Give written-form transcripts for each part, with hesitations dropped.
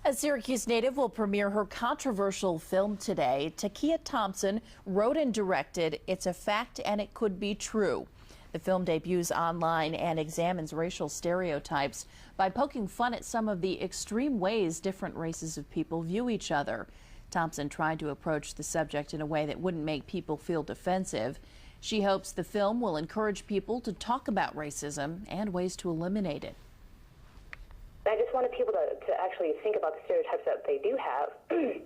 A Syracuse native will premiere her controversial film today. Takia Thompson wrote and directed It's a Fact and It Could Be True. The film debuts online and examines racial stereotypes by poking fun at some of the extreme ways different races of people view each other. Thompson tried to approach the subject in a way that wouldn't make people feel defensive. She hopes the film will encourage people to talk about racism and ways to eliminate it. I just wanted people to actually think about the stereotypes that they do have in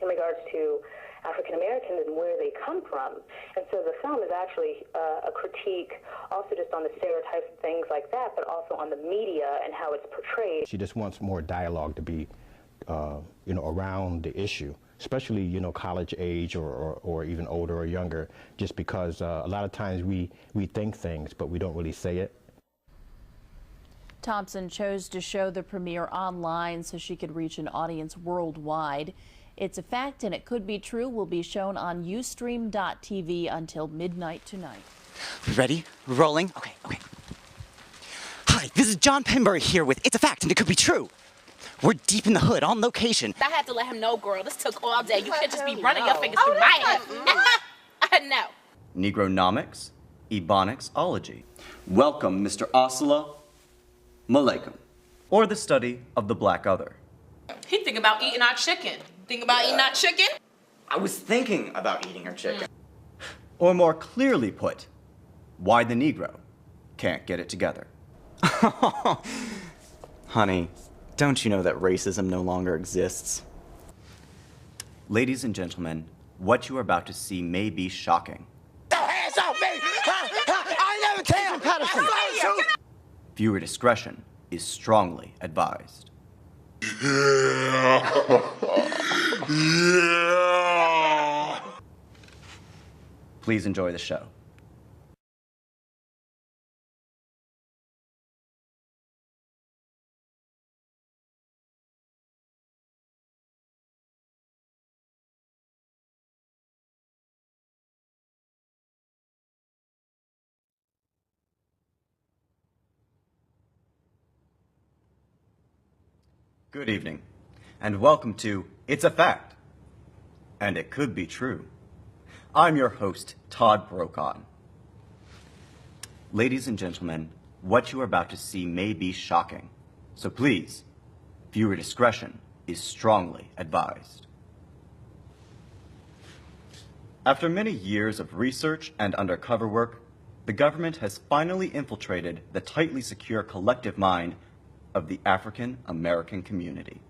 regards to African Americans and where they come from. And so the film is actually a critique also just on the stereotypes and things like that, but also on the media and how it's portrayed. She just wants more dialogue to be, around the issue, especially, college age or even older or younger, just because a lot of times we think things, but we don't really say it. Thompson chose to show the premiere online so she could reach an audience worldwide. It's a Fact and It Could Be True will be shown on ustream.tv until midnight tonight. Ready? Rolling? Okay. Hi, this is John Penbury here with It's a Fact and It Could Be True. We're deep in the hood, on location. I had to let him know, girl, this took all day. You can't just be running your fingers through my head. No. Negronomics, Ebonicsology. Welcome, Mr. Aselah Malaycom, or the study of the black other. He think about eating our chicken. Think about eating our chicken? I was thinking about eating her chicken. Or more clearly put, why the Negro can't get it together. Honey, don't you know that racism no longer exists? Ladies and gentlemen, what you are about to see may be shocking. Hands off me! I never tell Patterson! Viewer discretion is strongly advised. Please enjoy the show. Good evening, and welcome to It's a Fact, and It Could Be True. I'm your host, Todd Brokaw. Ladies and gentlemen, what you are about to see may be shocking, so please, viewer discretion is strongly advised. After many years of research and undercover work, the government has finally infiltrated the tightly secure collective mind of the African American community.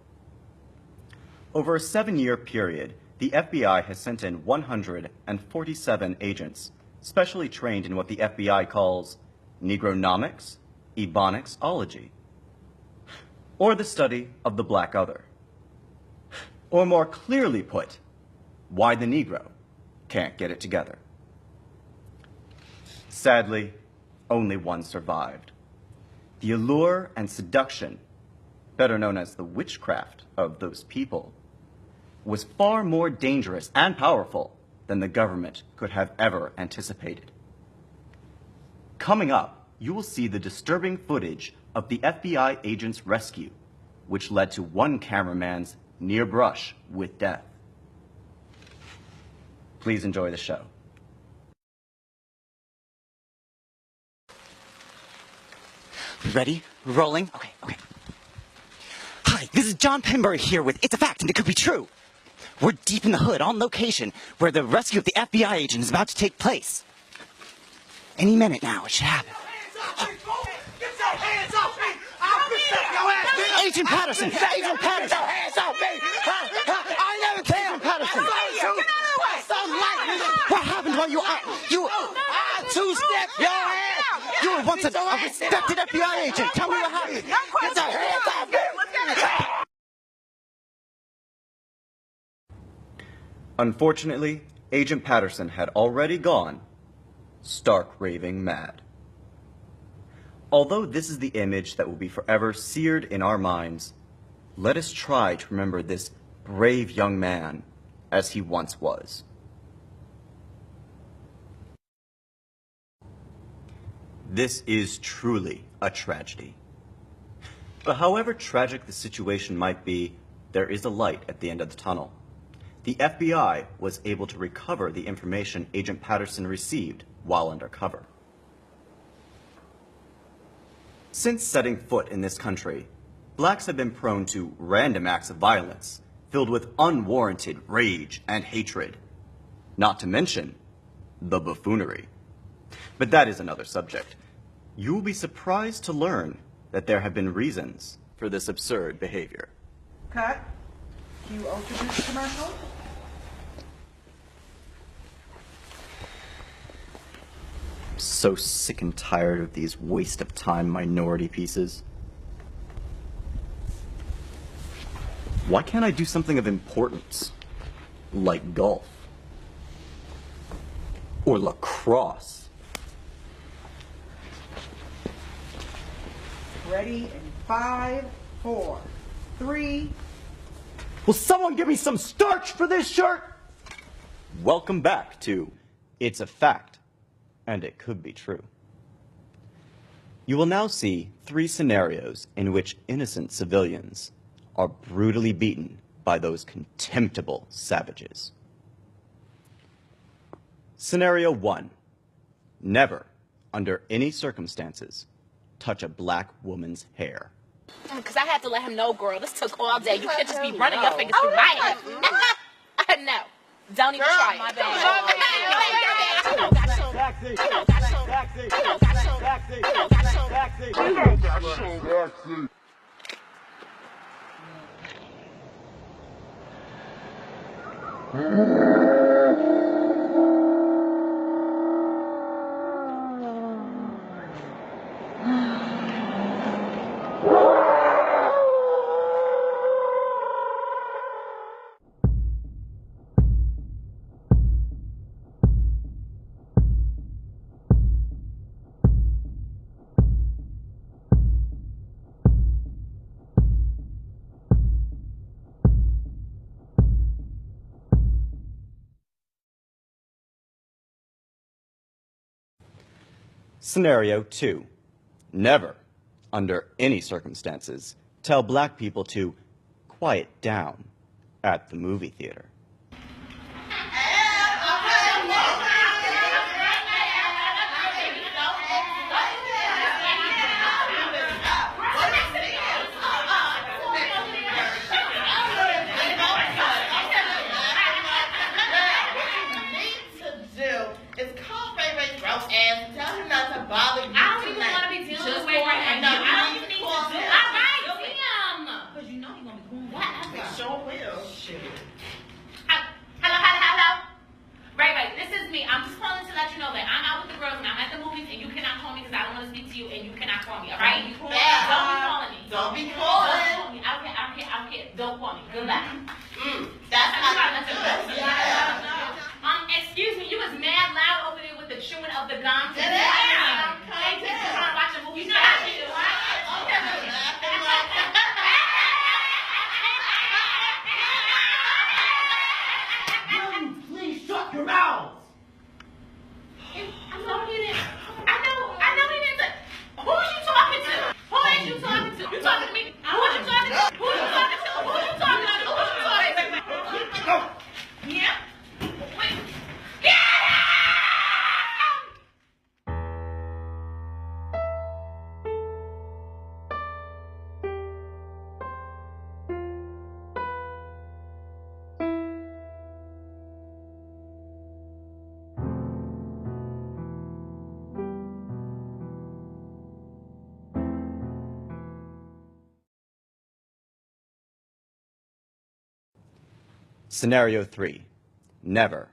Over a 7-year period, the FBI has sent in 147 agents, specially trained in what the FBI calls Negronomics, Ebonicsology, or the study of the black other. Or more clearly put, why the Negro can't get it together. Sadly, only one survived. The allure and seduction, better known as the witchcraft of those people, was far more dangerous and powerful than the government could have ever anticipated. Coming up, you will see the disturbing footage of the FBI agent's rescue, which led to one cameraman's near brush with death. Please enjoy the show. Ready? Rolling? Okay. Hi, this is John Penbury here with It's a Fact and It Could Be True. We're deep in the hood, on location, where the rescue of the FBI agent is about to take place. Any minute now, it should happen. Get your hands off me! I'll protect your ass! Agent Patterson! Agent Patterson! Get your hands off me! I never tell Agent Patterson! What What happened while you two-step your ass! You were once a respected FBI agent. Tell me what happened. Get your hands off me! Unfortunately, Agent Patterson had already gone stark raving mad. Although this is the image that will be forever seared in our minds, let us try to remember this brave young man as he once was. This is truly a tragedy. But however tragic the situation might be, there is a light at the end of the tunnel. The FBI was able to recover the information Agent Patterson received while undercover. Since setting foot in this country, blacks have been prone to random acts of violence filled with unwarranted rage and hatred, not to mention the buffoonery. But that is another subject. You will be surprised to learn that there have been reasons for this absurd behavior. Cut. Cue ultrasound commercial. I'm so sick and tired of these waste of time minority pieces. Why can't I do something of importance? Like golf. Or lacrosse. Ready in 5, 4, 3. Will someone give me some starch for this shirt? Welcome back to It's a Fact, and It Could Be True. You will now see 3 scenarios in which innocent civilians are brutally beaten by those contemptible savages. Scenario 1. Never, under any circumstances, touch a black woman's hair. Because I had to let him know, girl, this took all day. You can't just be running your fingers through my hair. No. Don't even try it. My bad. Scenario 2. Never, under any circumstances, tell black people to quiet down at the movie theater. Excuse me, you was mad loud over there with the chewing of the gum. Please shut your mouths! I know he didn't. Who are you talking to? Who are you talking to? You talking to me? Who are you talking to? Who are you talking to? Who are you talking to? Who are you talking to? Go! Yeah? Wait. Yeah! Scenario 3. Never,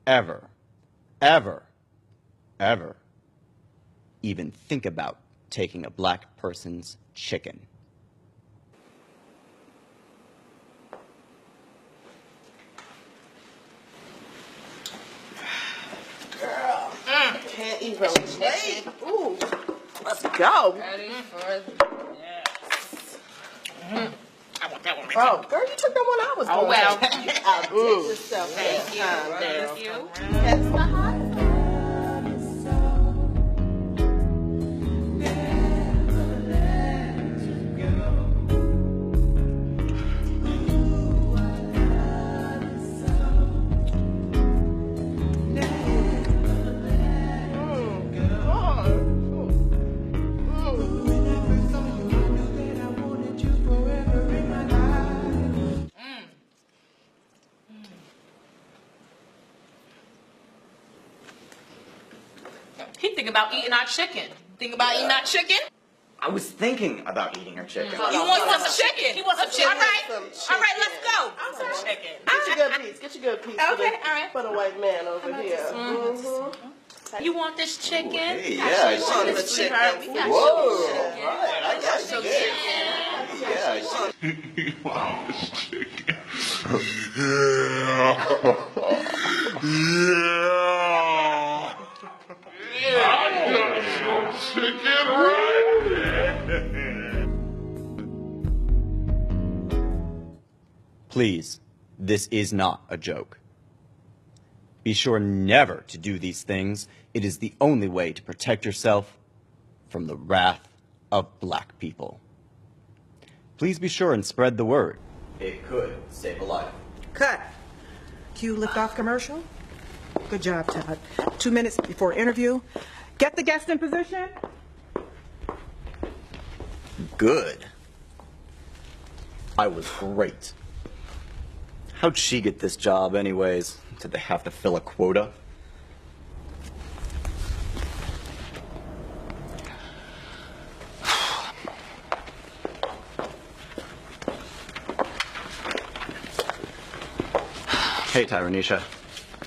ever, ever, ever even think about taking a black person's chicken. Girl, can't even wait. Ooh, let's go. Ready for I want that one. Oh, girl, you took that one I was going. Oh, well. Outdid yourself. Thank you. Girl. Thank you. That's my heart. Think about eating our chicken. Think about eating our chicken? I was thinking about eating her chicken. You want some chicken? He wants some chicken. All right, let's go. Some chicken. Get your good piece. Get your good piece. Okay, all right. For the white man over here. You want this chicken? Hey, yeah, You want the chicken? We got Whoa. chicken. Right, I got So you. chicken. Yeah, Wow, this chicken. Please, this is not a joke. Be sure never to do these things. It is the only way to protect yourself from the wrath of black people. Please be sure and spread the word. It could save a life. Cut. Cue liftoff commercial. Good job, Todd. 2 minutes before interview. Get the guest in position. Good. I was great. How'd she get this job anyways? Did they have to fill a quota? Hey, Tyranisha.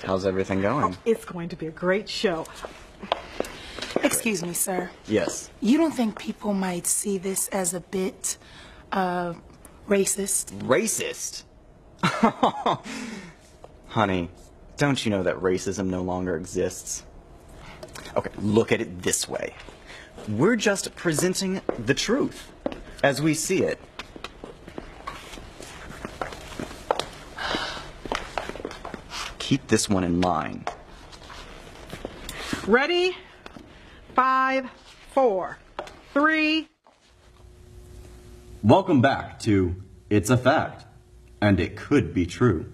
How's everything going? It's going to be a great show. Excuse me, sir. Yes. You don't think people might see this as a bit racist? Racist? Honey, don't you know that racism no longer exists? Okay, look at it this way. We're just presenting the truth as we see it. Keep this one in mind. Ready? 5, 4, 3. Welcome back to It's a Fact, and It Could Be True.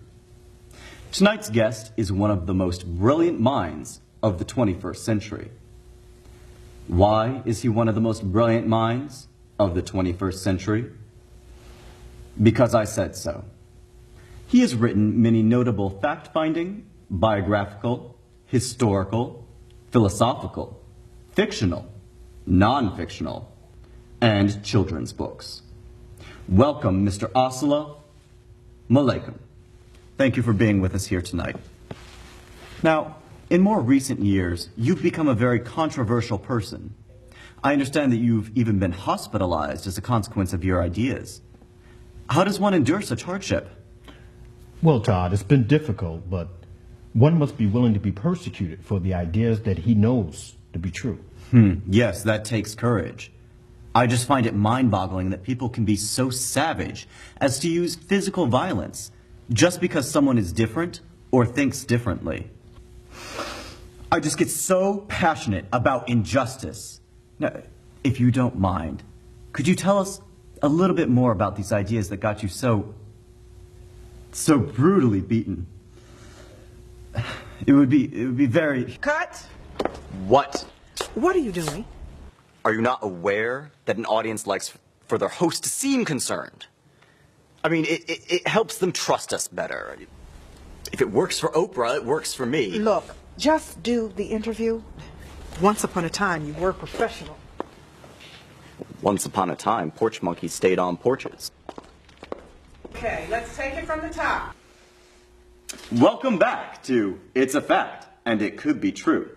Tonight's guest is one of the most brilliant minds of the 21st century. Why is he one of the most brilliant minds of the 21st century? Because I said so. He has written many notable fact-finding, biographical, historical, philosophical, fictional, non-fictional, and children's books. Welcome, Mr. Aselah Malaycom. Thank you for being with us here tonight. Now, in more recent years, you've become a very controversial person. I understand that you've even been hospitalized as a consequence of your ideas. How does one endure such hardship? Well, Todd, it's been difficult, but one must be willing to be persecuted for the ideas that he knows to be true. Yes, that takes courage. I just find it mind-boggling that people can be so savage as to use physical violence just because someone is different or thinks differently. I just get so passionate about injustice. Now, if you don't mind, could you tell us a little bit more about these ideas that got you so brutally beaten? It would be very... Cut. What? What are you doing? Are you not aware that an audience likes for their host to seem concerned? I mean, it helps them trust us better. If it works for Oprah, it works for me. Look, just do the interview. Once upon a time, you were professional. Once upon a time, porch monkeys stayed on porches. Okay, let's take it from the top. Welcome back to It's a Fact, and It Could Be True.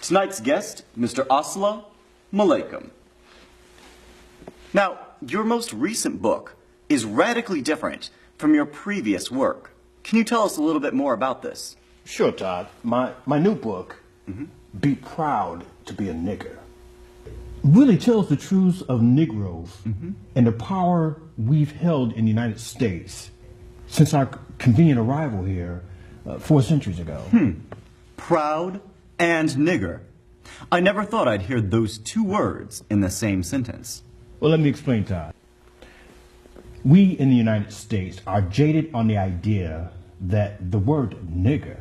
Tonight's guest, Mr. Aselah Malaycom. Now, your most recent book is radically different from your previous work. Can you tell us a little bit more about this? Sure, Todd. My new book, Be Proud to Be a Nigger, really tells the truths of Negroes and the power we've held in the United States since our convenient arrival here 4 centuries ago. Proud and nigger. I never thought I'd hear those two words in the same sentence. Well, let me explain, Todd. We in the United States are jaded on the idea that the word nigger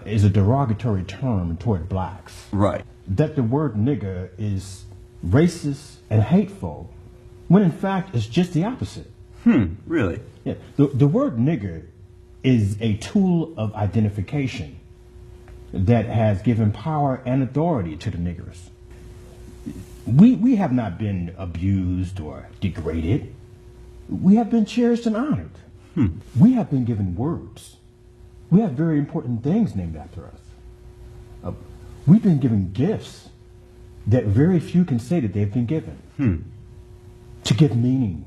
is a derogatory term toward blacks. Right. That the word nigger is racist and hateful, when in fact it's just the opposite. Really? Yeah. The word nigger is a tool of identification. that has given power and authority to the niggers. We have not been abused or degraded. We have been cherished and honored. We have been given words. We have very important things named after us. We've been given gifts that very few can say that they've been given. To give meaning.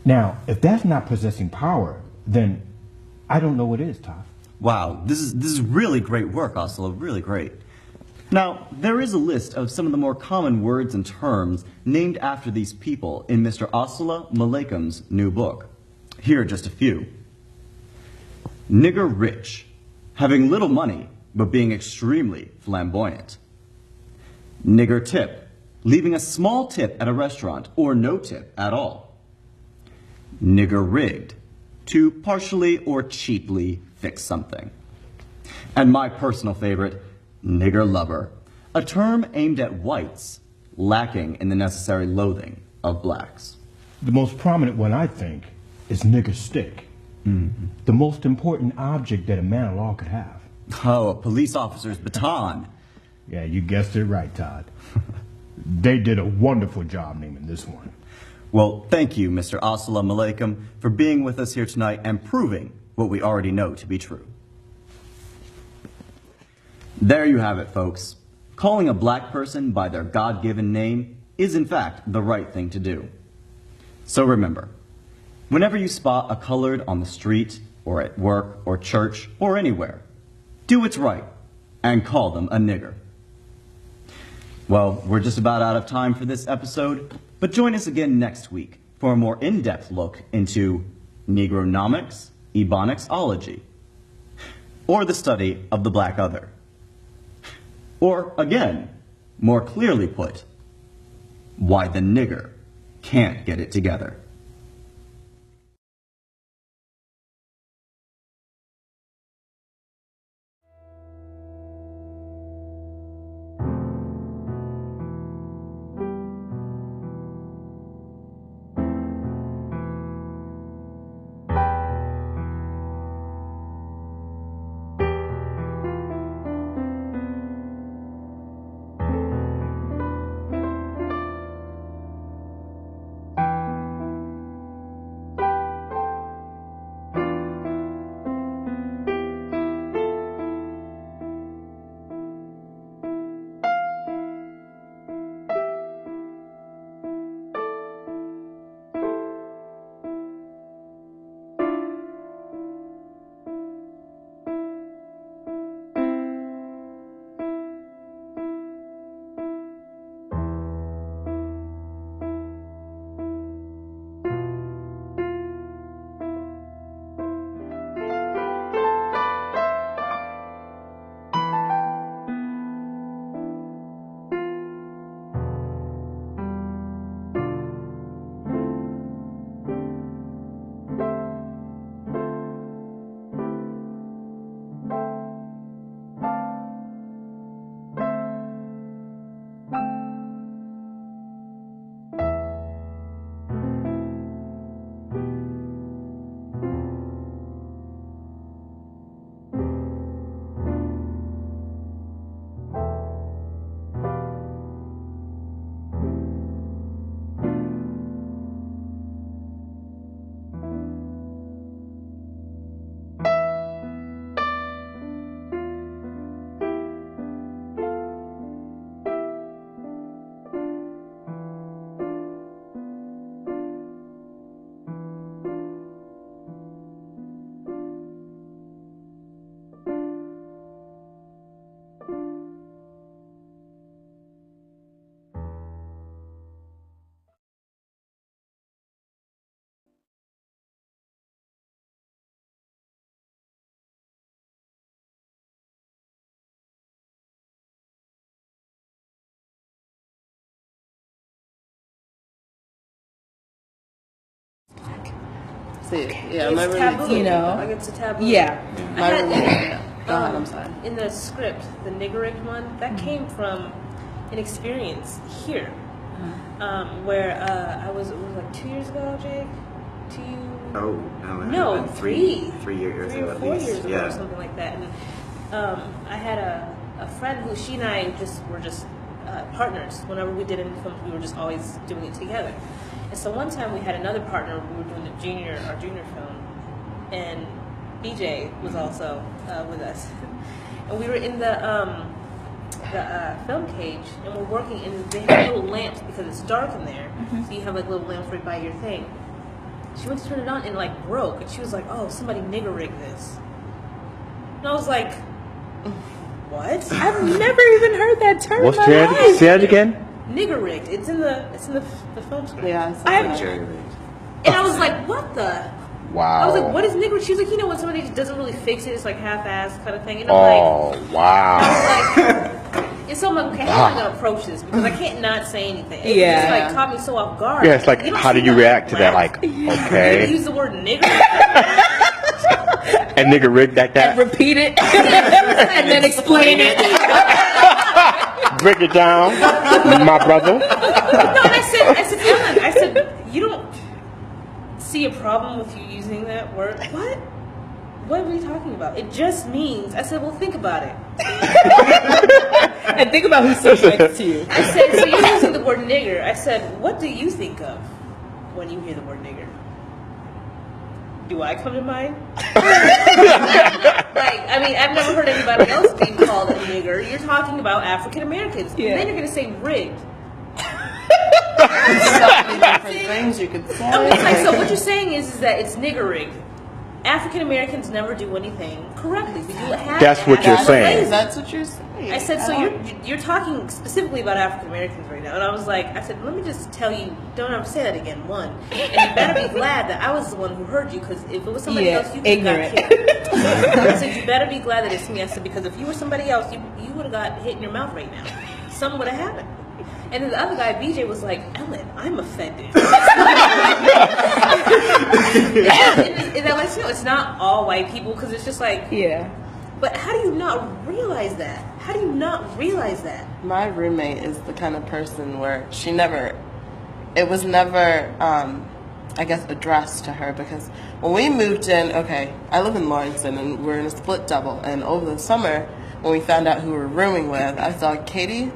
Now, if that's not possessing power, then I don't know what is, Todd. Wow, this is really great work, Aselah, really great. Now, there is a list of some of the more common words and terms named after these people in Mr. Aselah Malaycom's new book. Here are just a few. Nigger rich, having little money, but being extremely flamboyant. Nigger tip, leaving a small tip at a restaurant or no tip at all. Nigger rigged, to partially or cheaply fix something. And my personal favorite, nigger lover, a term aimed at whites, lacking in the necessary loathing of blacks. The most prominent one, I think, is nigger stick. The most important object that a man of law could have. Oh, a police officer's baton. Yeah, you guessed it right, Todd. They did a wonderful job naming this one. Well, thank you, Mr. Aselah Malaycom, for being with us here tonight and proving what we already know to be true. There you have it, folks. Calling a black person by their God-given name is, in fact, the right thing to do. So remember, whenever you spot a colored on the street, or at work, or church, or anywhere, do what's right and call them a nigger. Well, we're just about out of time for this episode, but join us again next week for a more in-depth look into Negronomics, Ebonicsology, or the study of the black other. Or, again, more clearly put, why the nigger can't get it together. Yeah, my taboo. You know, like it's a taboo. Yeah, I'm sorry. In the script, the niggeric one, that came from an experience here, where I was. It was like 2 years ago, Jake. No, 3 3 years 3 ago, or at 4 least. years ago, or something like that. And I had a friend who she and I were just partners. Whenever we did any films, we were just always doing it together. And so one time we had another partner. We were doing our junior film, and BJ was also with us. And we were in the film cage, and we're working, and they have little lamps because it's dark in there. So you have like little lamps right by your thing. She went to turn it on and like broke, and she was like, "Oh, somebody nigger rigged this." And I was like, "What? I've never even heard that term. What's that? Say it again. Nigger rigged. It's in the film script." Yeah, and I was like, "What the?" Wow. I was like, "What is nigger?" She was like, "You know when somebody just doesn't really fix it, it's like half-assed kind of thing." And I'm wow. I was like, and so I'm like, okay, how am I gonna approach this? Because I can't not say anything. It just like caught me so off guard. Yeah, it's like, how do you react to that? Like, okay. Use the word nigger. And nigger rigged like that. And repeat it. And then explain it. Break it down, my brother. No, and I said, Ellen, I said, you don't see a problem with you using that word? What? What are we talking about? It just means. I said, well, think about it. And think about who's sitting next to you. I said, so you're using the word nigger. I said, what do you think of when you hear the word nigger? Do I come to mind? I mean, I've never heard anybody else being called a nigger. You're talking about African Americans. Yeah. Then you're going to say rigged. So many different things you could say. I mean, it's like, so what you're saying is that it's nigger rigged. African Americans never do anything correctly. We do half. That's what you're saying. That's what you're saying. I said, so you're talking specifically about African Americans right now, and I was like, I said, let me just tell you, don't ever say that again. One, and you better be glad that I was the one who heard you, because if it was somebody else, you could have got killed. I said, you better be glad that it's me. I said, because if you were somebody else, you would have got hit in your mouth right now. Something would have happened. And then the other guy, BJ, was like, Ellen, I'm offended. And that lets you know it's not all white people, because it's just like, yeah. But how do you not realize that? How do you not realize that? My roommate is the kind of person where it was never, I guess, addressed to her, because when we moved in, okay, I live in Lawrenceville, and we're in a split double, and over the summer, when we found out who we were rooming with, I saw Katie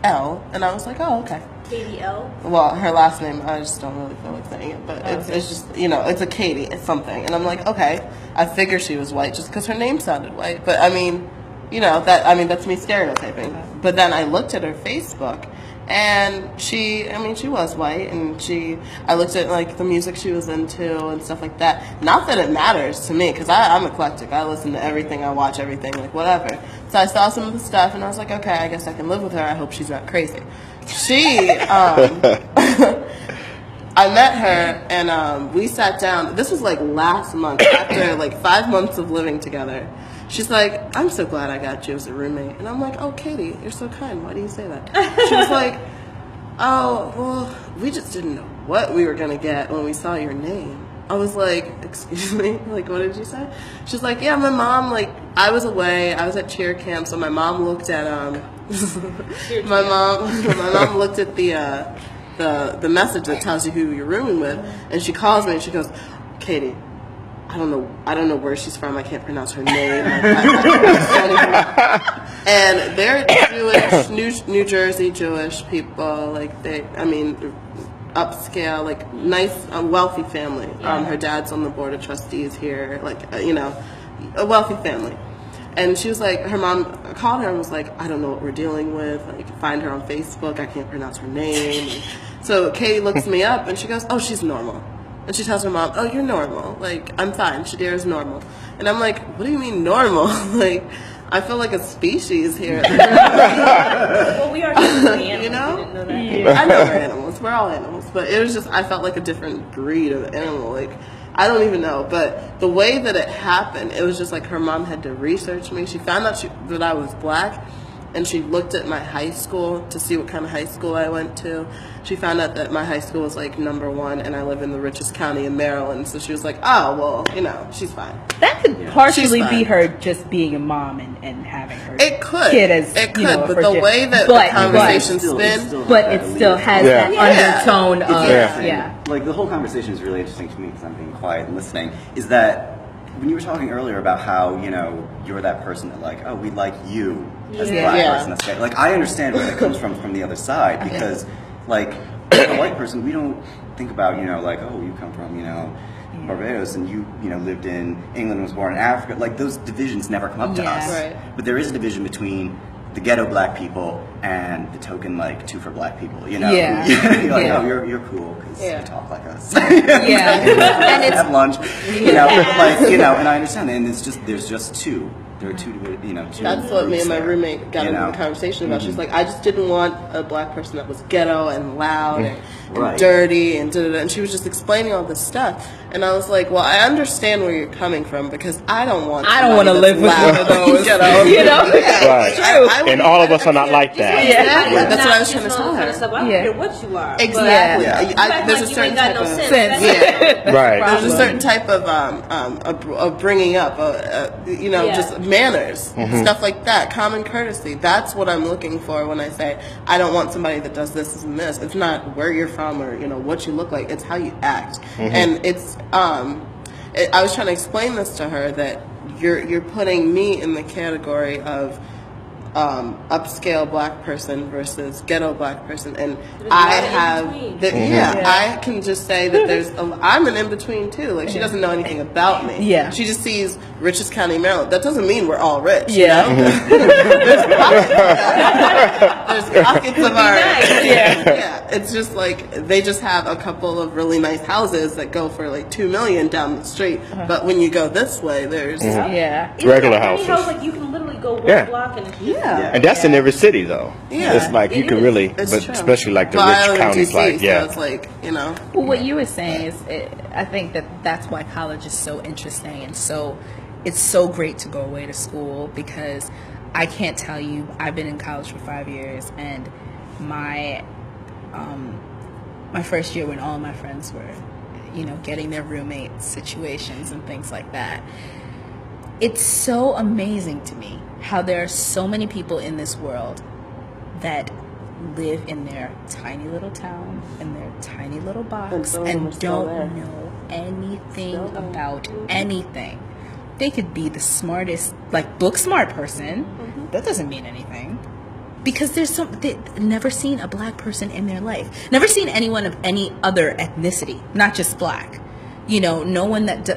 L, and I was like, oh, okay. Katie L? Well, her last name, I just don't really feel like saying it, but it's just, it's a Katie, it's something. And I'm like, okay, I figured she was white just because her name sounded white. But I mean, that's me stereotyping. But then I looked at her Facebook, and she was white, and I looked at like the music she was into and stuff like that. Not that it matters to me, because I'm eclectic. I listen to everything, I watch everything, like whatever. So I saw some of the stuff, and I was like, okay, I guess I can live with her. I hope she's not crazy. I met her, and we sat down. This was like last month, after like 5 months of living together. She's like, I'm so glad I got you as a roommate. And I'm like, oh, Katie, you're so kind. Why do you say that? She was like, oh, well, we just didn't know what we were going to get when we saw your name. I was like, excuse me? Like, what did you say? She's like, yeah, my mom, like, I was away. I was at cheer camp, so my mom looked at, my mom looked at the message that tells you who you're rooming with, and she calls me and she goes, Katie, I don't know where she's from. I can't pronounce her name. And they're Jewish, New Jersey Jewish people. Like upscale, like nice, wealthy family. Her dad's on the board of trustees here. Like a wealthy family. And she was like, her mom called her and was like, I don't know what we're dealing with. Like, find her on Facebook. I can't pronounce her name. And so Katie looks me up and she goes, oh, she's normal. And she tells her mom, oh, you're normal. Like, I'm fine. Chiderah's normal. And I'm like, what do you mean normal? Like, I feel like a species here. Well, we are animals. You know? We didn't know that. Yeah. I know we're animals. We're all animals. But it was just, I felt like a different breed of animal. Like, I don't even know. But the way that it happened, it was just like her mom had to research me. She found out that I was black. And she looked at my high school to see what kind of high school I went to. She found out that my high school was like #1, and I live in the richest county in Maryland. So she was like, oh, well, she's fine. That could partially be her just being a mom and having her kid as, it could, but the way that the conversation spin. But it still has that undertone of, Like, the whole conversation is really interesting to me, because I'm being quiet and listening, is that when you were talking earlier about how, you know, you're that person that like, oh, we like you as a black person. That's gay. Like, I understand where that comes from the other side, because, like, as a white person, we don't think about, you know, like, oh, you come from, you know, Barbados, and you know, lived in England and was born in Africa. Like, those divisions never come up to us. Right. But there is a division between the ghetto black people and the token, like, two for black people, you know? Yeah. You're like, oh, you're cool because you talk like us. And it's have lunch, you know, like, you know, and I understand that, and it's just, there's just two. There are two, you know, two. That's what me and my there, roommate got into the conversation about. She's like, I just didn't want a black person that was ghetto and loud and dirty and da-da-da. And she was just explaining all this stuff. And I was like, well, I understand where you're coming from, because I don't want to live with one of those. Ghetto. You know? Right. And all of us are not like that. Exactly. That's what I was trying to tell her. I don't care what you are. Exactly. There's a certain type of sense. Right. There's a certain type of bringing up, you know, just manners, stuff like that, common courtesy. That's what I'm looking for when I say I don't want somebody that does this and this. It's not where you're from or, you know, what you look like. It's how you act. And it's I was trying to explain this to her, that you're putting me in the category of upscale black person versus ghetto black person, and I have I can just say that I'm an in-between too. Like, she doesn't know anything about me. She just sees Richards County, Maryland. That doesn't mean we're all rich. You know? There's pockets of our it's just like they just have a couple of really nice houses that go for like $2 million down the street, but when you go this way, there's regular houses. Like, you can literally go one block and and that's in every city though. It's like you can really, but especially like the rich counties, like so it's like, you know. Well, what you were saying is, I think that's why college is so interesting, and it's so great to go away to school, because I can't tell you, I've been in college for 5 years, and my first year, when all my friends were, you know, getting their roommate situations and things like that, it's so amazing to me how there are so many people in this world that live in their tiny little town, in their tiny little box, and don't know anything about anything. They could be the smartest, like, book smart person. That doesn't mean anything. Because they've never seen a black person in their life. Never seen anyone of any other ethnicity, not just black. You know, no one that,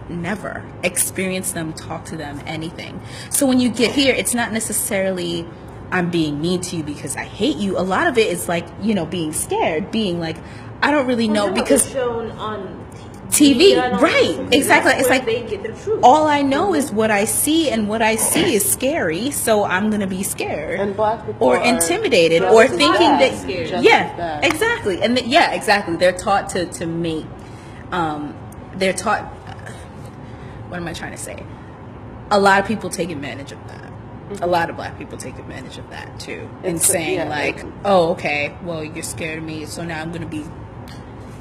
never experienced them, talk to them, anything. So when you get here, it's not necessarily I'm being mean to you because I hate you. A lot of it is like, you know, being scared, being like, I don't really know, because shown on TV, right? Exactly. It's like, they get the truth. all I know is what I see, and what I see is scary, so I'm gonna be scared and black people or intimidated or thinking that bad. exactly, and exactly. They're taught to make. They're taught. What am I trying to say? A lot of people take advantage of that. A lot of black people take advantage of that too, and saying "Oh, okay, well, you're scared of me, so now I'm gonna be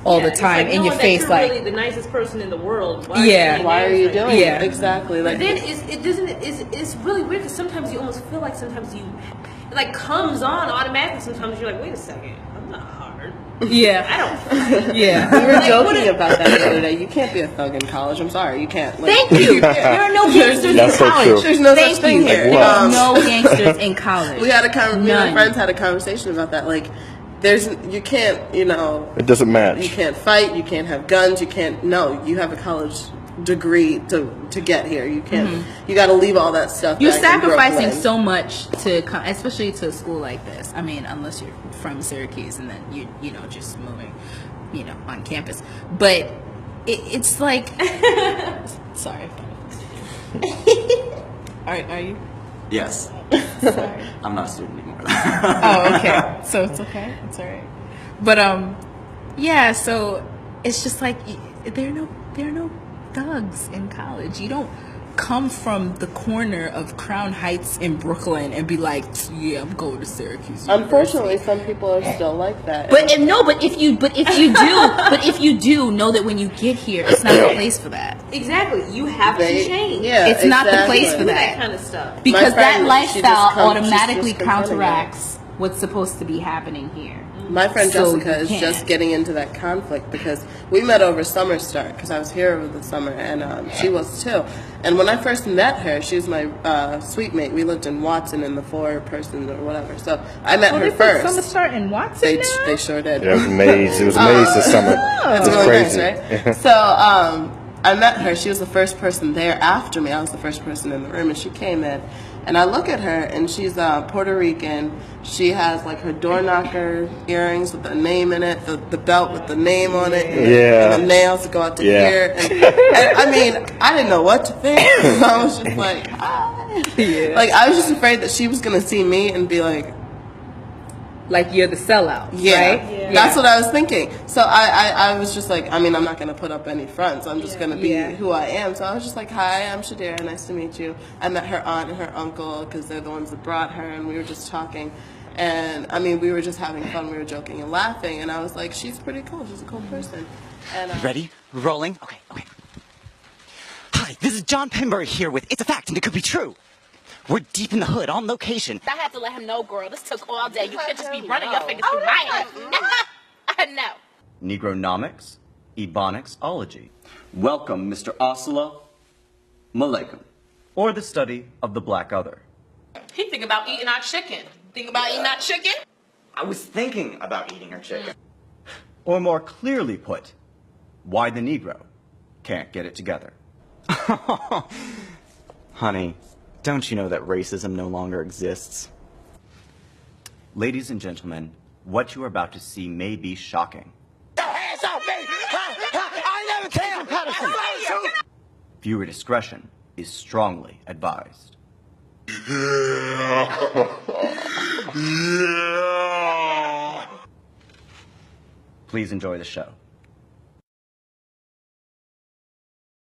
all the time in your face, you're like really the nicest person in the world. Why are you doing it? Exactly. Like, but then it's really weird, because sometimes you almost feel like sometimes it like comes on automatically. Sometimes you're like, wait a second, I'm not hard. Yeah, I don't. Yeah, we were joking about that the other day. You can't be a thug in college. I'm sorry, you can't. Like, thank you. There are no gangsters in college. There's no such thing here. No gangsters in college. We had me and my friends had a conversation about that. Like, you can't, you know. It doesn't match. You can't fight. You can't have guns. You can't. No, you have a college degree to get here. You can't. You got to leave all that stuff. You're sacrificing so much to come, especially to a school like this. I mean, unless you're from Syracuse and then you know just moving, you know, on campus. But it's like, sorry. Are you? Yes. Sorry. I'm not a student anymore. Oh, okay. So it's okay. It's all right. But yeah. So it's just like there are no thugs in college. You don't come from the corner of Crown Heights in Brooklyn and be like, yeah, I'm going to Syracuse University. Unfortunately, some people are still like that. But if you do know that when you get here, it's not the place for that. Exactly, you have to change. Yeah, it's not the place for that kind of stuff, because that lifestyle automatically counteracts what's supposed to be happening here. My friend So Jessica is you just can't. getting into that conflict because we met over summer start because I was here over the summer and she was too. And when I first met her, she was my suite mate. We lived in Watson in the 4-person or whatever. So I met her They first. put summer start in Watson now? They sure did. Yeah, it was amazing. It was amazing this summer. It's It was really crazy. nice, right? So I met her. She was the first person there after me. I was the first person in the room, and she came in. And I look at her, and she's Puerto Rican. She has like her door knocker earrings with the name in it, the belt with the name on it, and the nails that go out to here. And I mean, I didn't know what to think. I was just like, hi. Like I was just afraid that she was gonna see me and be like you're the sellout, right? Yeah. That's what I was thinking. So I was just like, I mean, I'm not going to put up any fronts. I'm just going to be who I am. So I was just like, hi, I'm Chiderah. Nice to meet you. I met her aunt and her uncle because they're the ones that brought her, and we were just talking. And, I mean, we were just having fun. We were joking and laughing. And I was like, she's pretty cool. She's a cool person. And Ready? Rolling? Okay. Hi, this is John Pembury here with It's a Fact and It Could Be True. We're deep in the hood, on location. I have to let him know, girl. This took all day. You can't just be running your fingers through my hair. No. Negronomics, Ebonicsology. Welcome, Mr. Aselah Malaycom, or the study of the black other. He think about eating our chicken. Think about eating our chicken? I was thinking about eating her chicken. Or more clearly put, why the Negro can't get it together. Honey, don't you know that racism no longer exists? Ladies and gentlemen, what you are about to see may be shocking. Hands off me! I never tell. Viewer discretion is strongly advised. Please enjoy the show.